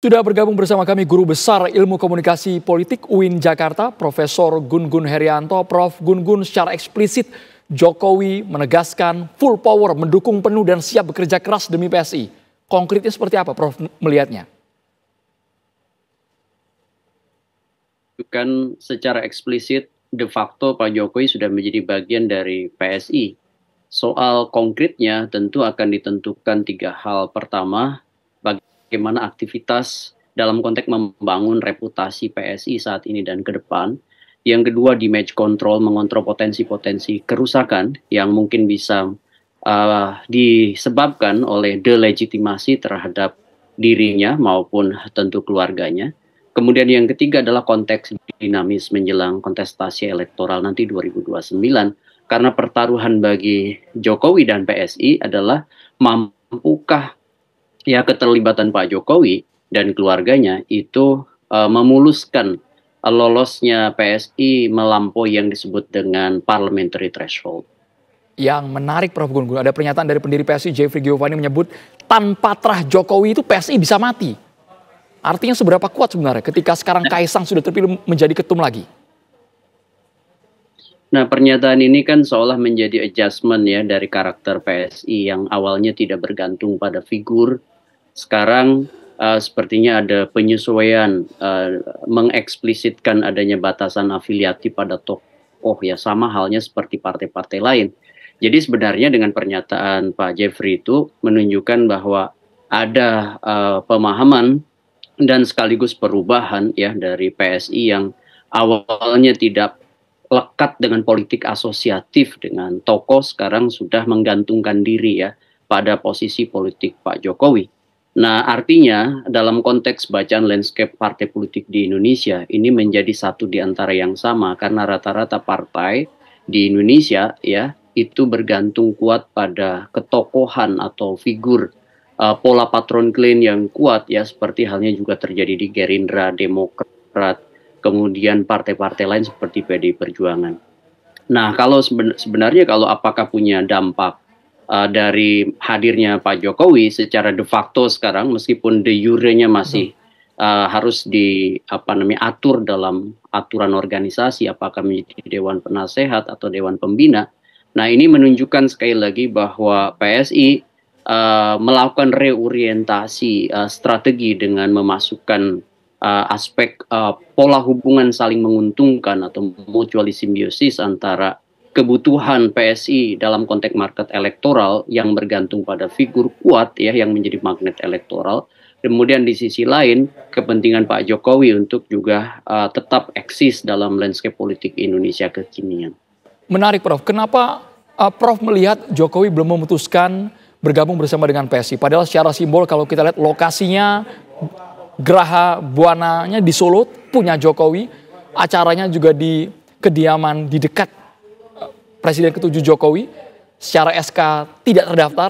Sudah bergabung bersama kami Guru Besar Ilmu Komunikasi Politik UIN Jakarta, Profesor Gun Gun Herianto. Prof. Gun Gun, secara eksplisit Jokowi menegaskan full power, mendukung penuh dan siap bekerja keras demi PSI. Konkretnya seperti apa Prof melihatnya? Bukan secara eksplisit, de facto Pak Jokowi sudah menjadi bagian dari PSI. Soal konkretnya tentu akan ditentukan tiga hal. Pertama, bagaimana aktivitas dalam konteks membangun reputasi PSI saat ini dan ke depan. Yang kedua, damage control, mengontrol potensi-potensi kerusakan yang mungkin bisa disebabkan oleh delegitimasi terhadap dirinya maupun tentu keluarganya. Kemudian yang ketiga adalah konteks dinamis menjelang kontestasi elektoral nanti 2029. Karena pertaruhan bagi Jokowi dan PSI adalah mampukah ya keterlibatan Pak Jokowi dan keluarganya itu memuluskan lolosnya PSI melampaui yang disebut dengan parliamentary threshold. Yang menarik Prof. Gun Gun, ada pernyataan dari pendiri PSI Jeffrey Giovanni menyebut tanpa terah Jokowi itu PSI bisa mati. Artinya seberapa kuat sebenarnya ketika sekarang Kaisang sudah terpilih menjadi ketum lagi? Nah, pernyataan ini kan seolah menjadi adjustment ya dari karakter PSI yang awalnya tidak bergantung pada figur. Sekarang sepertinya ada penyesuaian, mengeksplisitkan adanya batasan afiliasi pada tokoh ya, sama halnya seperti partai-partai lain. Jadi sebenarnya dengan pernyataan Pak Jeffrey itu menunjukkan bahwa ada pemahaman dan sekaligus perubahan ya dari PSI yang awalnya tidak lekat dengan politik asosiatif dengan tokoh, sekarang sudah menggantungkan diri ya pada posisi politik Pak Jokowi. Nah, artinya dalam konteks bacaan landscape partai politik di Indonesia ini menjadi satu di antara yang sama karena rata-rata partai di Indonesia ya itu bergantung kuat pada ketokohan atau figur pola patron clan yang kuat ya, seperti halnya juga terjadi di Gerindra, Demokrat, kemudian partai-partai lain seperti PDI Perjuangan. Nah, kalau sebenarnya kalau apakah punya dampak dari hadirnya Pak Jokowi secara de facto sekarang, meskipun de jure-nya masih harus atur dalam aturan organisasi, apakah menjadi Dewan Penasehat atau Dewan Pembina. Nah, ini menunjukkan sekali lagi bahwa PSI melakukan reorientasi strategi dengan memasukkan aspek pola hubungan saling menguntungkan atau mutual simbiosis antara kebutuhan PSI dalam konteks market elektoral yang bergantung pada figur kuat ya yang menjadi magnet elektoral. Kemudian di sisi lain kepentingan Pak Jokowi untuk juga tetap eksis dalam landscape politik Indonesia kekinian. Menarik Prof, kenapa Prof melihat Jokowi belum memutuskan bergabung bersama dengan PSI? Padahal secara simbol kalau kita lihat lokasinya, Geraha Buananya di Solo punya Jokowi, acaranya juga di kediaman di dekat Presiden ke-7 Jokowi, secara SK tidak terdaftar.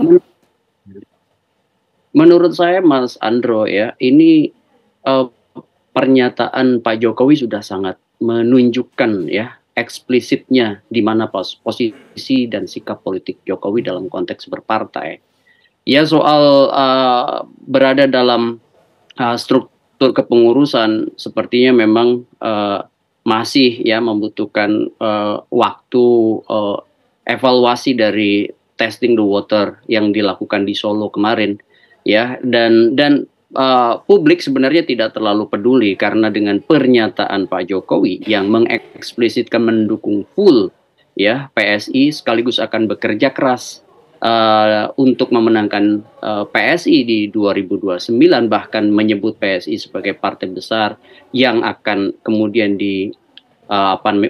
Menurut saya Mas Andro ya, ini pernyataan Pak Jokowi sudah sangat menunjukkan ya eksplisitnya di mana posisi dan sikap politik Jokowi dalam konteks berpartai. Ya soal berada dalam struktur kepengurusan sepertinya memang masih ya membutuhkan waktu evaluasi dari testing the water yang dilakukan di Solo kemarin ya, dan publik sebenarnya tidak terlalu peduli karena dengan pernyataan Pak Jokowi yang mengeksplisitkan mendukung full ya PSI sekaligus akan bekerja keras untuk memenangkan PSI di 2029, bahkan menyebut PSI sebagai partai besar yang akan kemudian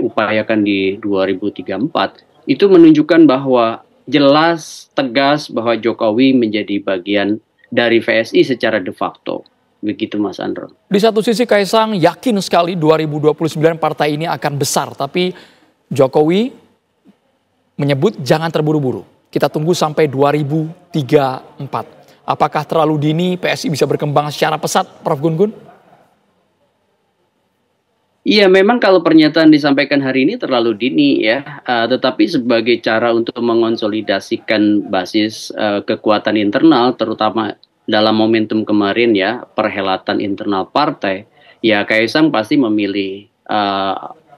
upayakan di 2034, itu menunjukkan bahwa jelas tegas bahwa Jokowi menjadi bagian dari PSI secara de facto. Begitu Mas Andro. Di satu sisi Kaisang yakin sekali 2029 partai ini akan besar, tapi Jokowi menyebut jangan terburu-buru. Kita tunggu sampai 2034. Apakah terlalu dini PSI bisa berkembang secara pesat, Prof. Gun Gun? Iya, memang kalau pernyataan disampaikan hari ini terlalu dini ya, tetapi sebagai cara untuk mengonsolidasikan basis kekuatan internal, terutama dalam momentum kemarin ya perhelatan internal partai, ya Kaisang pasti memilih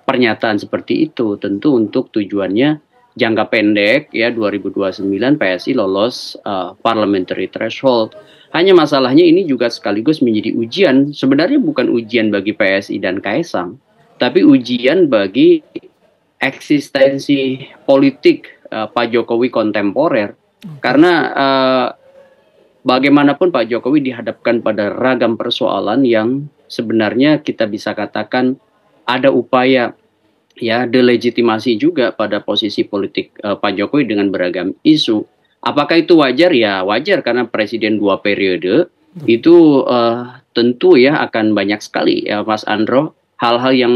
pernyataan seperti itu tentu untuk tujuannya jangka pendek ya 2029 PSI lolos parliamentary threshold. Hanya masalahnya ini juga sekaligus menjadi ujian, sebenarnya bukan ujian bagi PSI dan Kaisang, tapi ujian bagi eksistensi politik Pak Jokowi kontemporer. Karena bagaimanapun Pak Jokowi dihadapkan pada ragam persoalan yang sebenarnya kita bisa katakan ada upaya ya delegitimasi juga pada posisi politik Pak Jokowi dengan beragam isu. Apakah itu wajar? Ya wajar, karena presiden 2 periode itu tentu ya akan banyak sekali ya Mas Andro hal-hal yang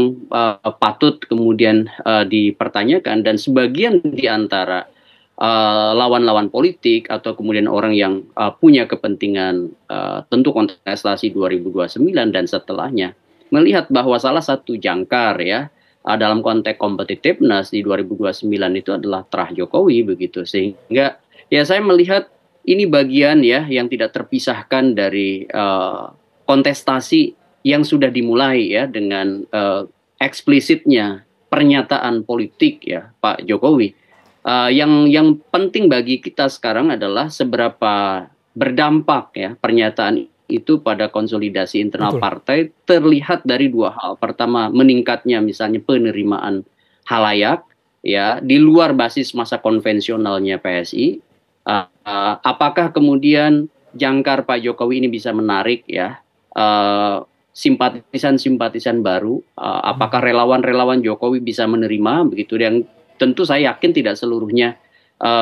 patut kemudian dipertanyakan, dan sebagian di antara lawan-lawan politik atau kemudian orang yang punya kepentingan tentu kontestasi 2029 dan setelahnya melihat bahwa salah satu jangkar ya dalam konteks competitiveness di 2029 itu adalah terah Jokowi begitu, sehingga ya saya melihat ini bagian ya yang tidak terpisahkan dari kontestasi yang sudah dimulai ya dengan eksplisitnya pernyataan politik ya Pak Jokowi. Yang penting bagi kita sekarang adalah seberapa berdampak ya pernyataan itu pada konsolidasi internal partai, terlihat dari dua hal. Pertama, meningkatnya misalnya penerimaan halayak ya di luar basis masa konvensionalnya PSI. Apakah kemudian jangkar Pak Jokowi ini bisa menarik ya simpatisan-simpatisan baru? Apakah relawan-relawan Jokowi bisa menerima begitu? Yang tentu saya yakin tidak seluruhnya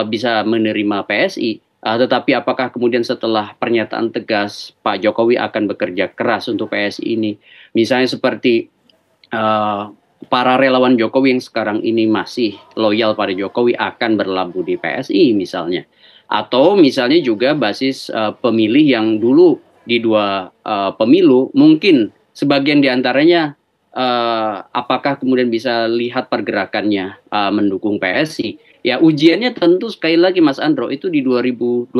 bisa menerima PSI. Tetapi apakah kemudian setelah pernyataan tegas Pak Jokowi akan bekerja keras untuk PSI ini, misalnya seperti para relawan Jokowi yang sekarang ini masih loyal pada Jokowi akan berlabuh di PSI misalnya, atau misalnya juga basis pemilih yang dulu di dua pemilu mungkin sebagian diantaranya apakah kemudian bisa lihat pergerakannya mendukung PSI. Ya ujiannya tentu sekali lagi Mas Andro itu di 2029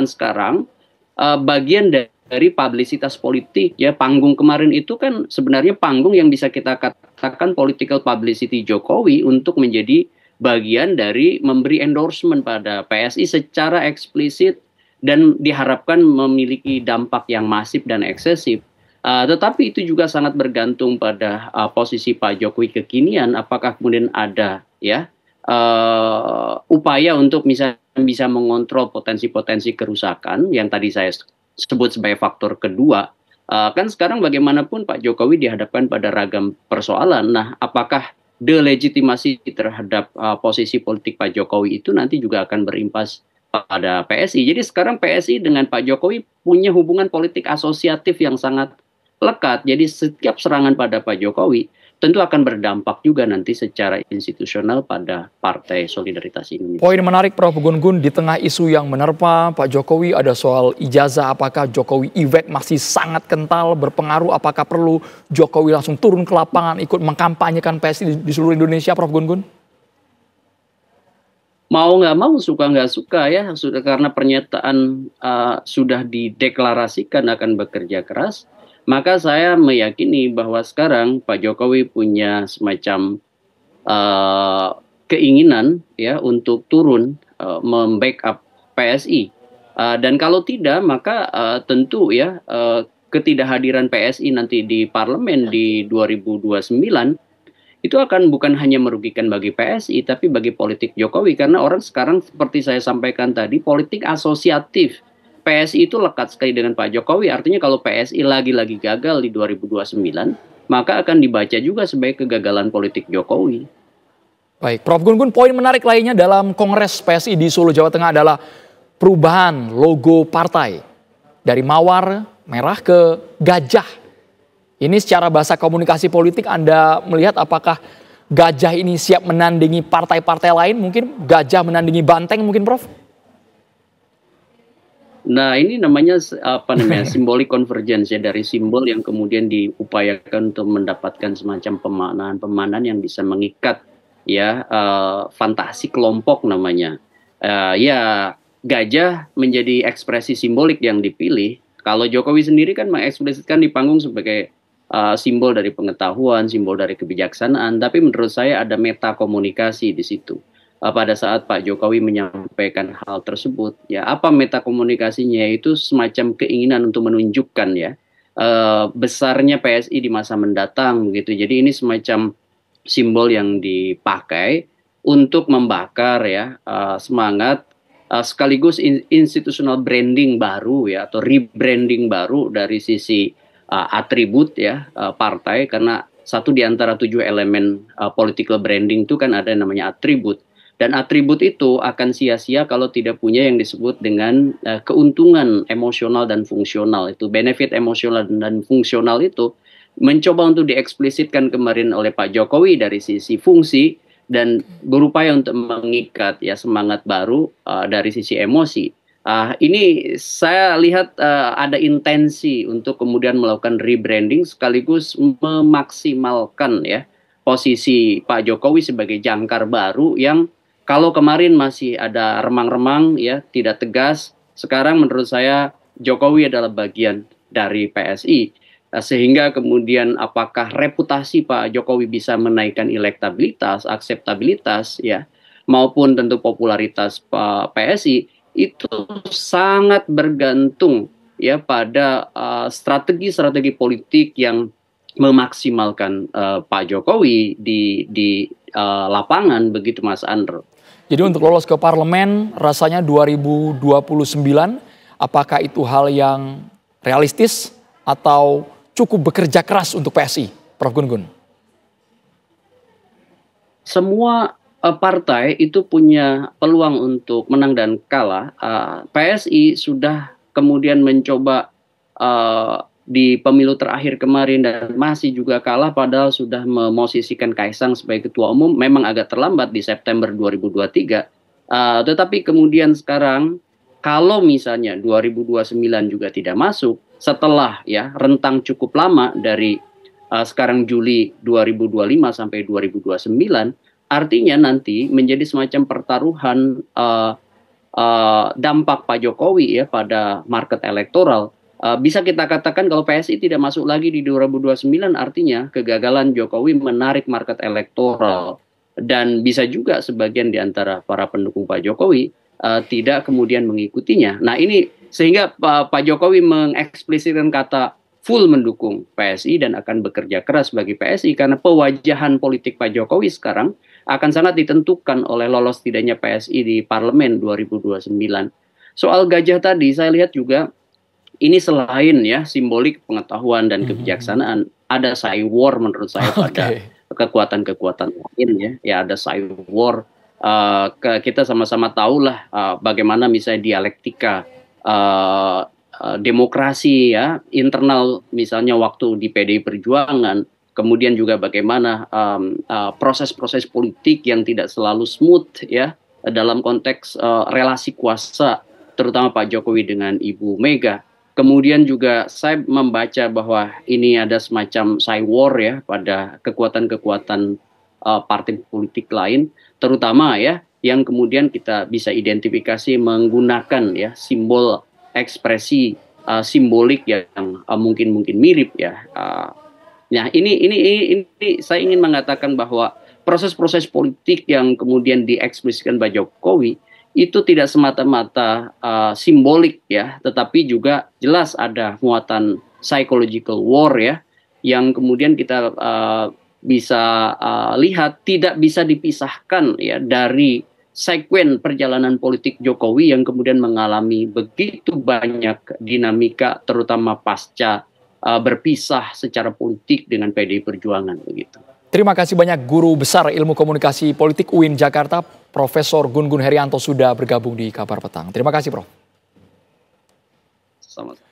sekarang bagian dari publisitas politik ya. Panggung kemarin itu kan sebenarnya panggung yang bisa kita katakan political publicity Jokowi untuk menjadi bagian dari memberi endorsement pada PSI secara eksplisit dan diharapkan memiliki dampak yang masif dan eksesif. Tetapi itu juga sangat bergantung pada posisi Pak Jokowi kekinian, apakah kemudian ada ya upaya untuk bisa mengontrol potensi-potensi kerusakan yang tadi saya sebut sebagai faktor kedua. Kan sekarang bagaimanapun Pak Jokowi dihadapkan pada ragam persoalan. Nah, apakah delegitimasi terhadap posisi politik Pak Jokowi itu nanti juga akan berimpas pada PSI. Jadi sekarang PSI dengan Pak Jokowi punya hubungan politik asosiatif yang sangat lekat. Jadi setiap serangan pada Pak Jokowi tentu akan berdampak juga nanti secara institusional pada Partai Solidaritas Indonesia. Poin menarik Prof. Gun-Gun, di tengah isu yang menerpa Pak Jokowi ada soal ijazah, apakah Jokowi effect masih sangat kental berpengaruh, apakah perlu Jokowi langsung turun ke lapangan ikut mengkampanyekan PSI di seluruh Indonesia, Prof. Gun-Gun? Mau nggak mau, suka nggak suka ya, sudah karena pernyataan sudah dideklarasikan akan bekerja keras. Maka saya meyakini bahwa sekarang Pak Jokowi punya semacam keinginan ya untuk turun membackup PSI. Dan kalau tidak maka tentu ya ketidakhadiran PSI nanti di parlemen di 2029 itu akan bukan hanya merugikan bagi PSI tapi bagi politik Jokowi, karena orang sekarang seperti saya sampaikan tadi politik asosiatif. PSI itu lekat sekali dengan Pak Jokowi, artinya kalau PSI lagi-lagi gagal di 2029, maka akan dibaca juga sebagai kegagalan politik Jokowi. Baik, Prof. Gun-Gun, poin menarik lainnya dalam Kongres PSI di Solo, Jawa Tengah adalah perubahan logo partai. Dari mawar merah ke gajah. Ini secara bahasa komunikasi politik Anda melihat apakah gajah ini siap menandingi partai-partai lain, mungkin gajah menandingi banteng mungkin, Prof? Nah, ini namanya simbolik convergence ya, dari simbol yang kemudian diupayakan untuk mendapatkan semacam pemaknaan yang bisa mengikat ya fantasi kelompok namanya. Ya gajah menjadi ekspresi simbolik yang dipilih. Kalau Jokowi sendiri kan mengeksplisitkan di panggung sebagai simbol dari pengetahuan, simbol dari kebijaksanaan. Tapi menurut saya ada meta komunikasi di situ. Pada saat Pak Jokowi menyampaikan hal tersebut, ya apa meta komunikasinya, yaitu semacam keinginan untuk menunjukkan ya besarnya PSI di masa mendatang gitu. Jadi ini semacam simbol yang dipakai untuk membakar ya semangat sekaligus institutional branding baru ya, atau rebranding baru dari sisi atribut ya partai, karena satu di antara 7 elemen political branding itu kan ada yang namanya atribut. Dan atribut itu akan sia-sia kalau tidak punya yang disebut dengan keuntungan emosional dan fungsional. Itu benefit emosional dan fungsional itu mencoba untuk dieksplisitkan kemarin oleh Pak Jokowi dari sisi fungsi, dan berupaya untuk mengikat ya semangat baru dari sisi emosi. Ini saya lihat ada intensi untuk kemudian melakukan rebranding sekaligus memaksimalkan ya posisi Pak Jokowi sebagai jangkar baru yang kalau kemarin masih ada remang-remang ya, tidak tegas, sekarang menurut saya Jokowi adalah bagian dari PSI. Sehingga kemudian apakah reputasi Pak Jokowi bisa menaikkan elektabilitas, akseptabilitas ya, maupun tentu popularitas Pak PSI, itu sangat bergantung ya pada strategi-strategi politik yang memaksimalkan Pak Jokowi di lapangan, begitu Mas Andro. Jadi untuk lolos ke parlemen rasanya 2029, apakah itu hal yang realistis atau cukup bekerja keras untuk PSI, Prof. Gun-Gun? Semua partai itu punya peluang untuk menang dan kalah. PSI sudah kemudian mencoba di pemilu terakhir kemarin dan masih juga kalah, padahal sudah memosisikan Kaisang sebagai ketua umum. Memang agak terlambat di September 2023. Tetapi kemudian sekarang kalau misalnya 2029 juga tidak masuk, setelah ya rentang cukup lama dari sekarang Juli 2025 sampai 2029, artinya nanti menjadi semacam pertaruhan dampak Pak Jokowi ya pada market elektoral. Bisa kita katakan kalau PSI tidak masuk lagi di 2029, artinya kegagalan Jokowi menarik market elektoral, dan bisa juga sebagian di antara para pendukung Pak Jokowi tidak kemudian mengikutinya. Nah ini sehingga Pak Jokowi mengeksplisitkan kata full mendukung PSI dan akan bekerja keras bagi PSI, karena pewajahan politik Pak Jokowi sekarang akan sangat ditentukan oleh lolos tidaknya PSI di parlemen 2029. Soal gajah tadi saya lihat juga ini selain ya simbolik pengetahuan dan kebijaksanaan, ada cywar menurut saya pada kekuatan-kekuatan lain ya. Ya ada cywar. Kita sama-sama tahulah bagaimana misalnya dialektika demokrasi ya internal, misalnya waktu di PDI Perjuangan, kemudian juga bagaimana proses-proses politik yang tidak selalu smooth ya dalam konteks relasi kuasa, terutama Pak Jokowi dengan Ibu Mega. Kemudian juga saya membaca bahwa ini ada semacam cywar ya pada kekuatan-kekuatan partai politik lain, terutama ya yang kemudian kita bisa identifikasi menggunakan ya simbol ekspresi simbolik yang mungkin mirip ya. Nah ini saya ingin mengatakan bahwa proses-proses politik yang kemudian dieksplisitkan Pak Jokowi itu tidak semata-mata simbolik ya, tetapi juga jelas ada muatan psychological war ya, yang kemudian kita bisa lihat tidak bisa dipisahkan ya dari sekuen perjalanan politik Jokowi yang kemudian mengalami begitu banyak dinamika, terutama pasca berpisah secara politik dengan PDI Perjuangan begitu. Terima kasih banyak Guru Besar Ilmu Komunikasi Politik UIN Jakarta, Profesor Gun-Gun Herianto sudah bergabung di Kabar Petang. Terima kasih, Prof. Sama-sama.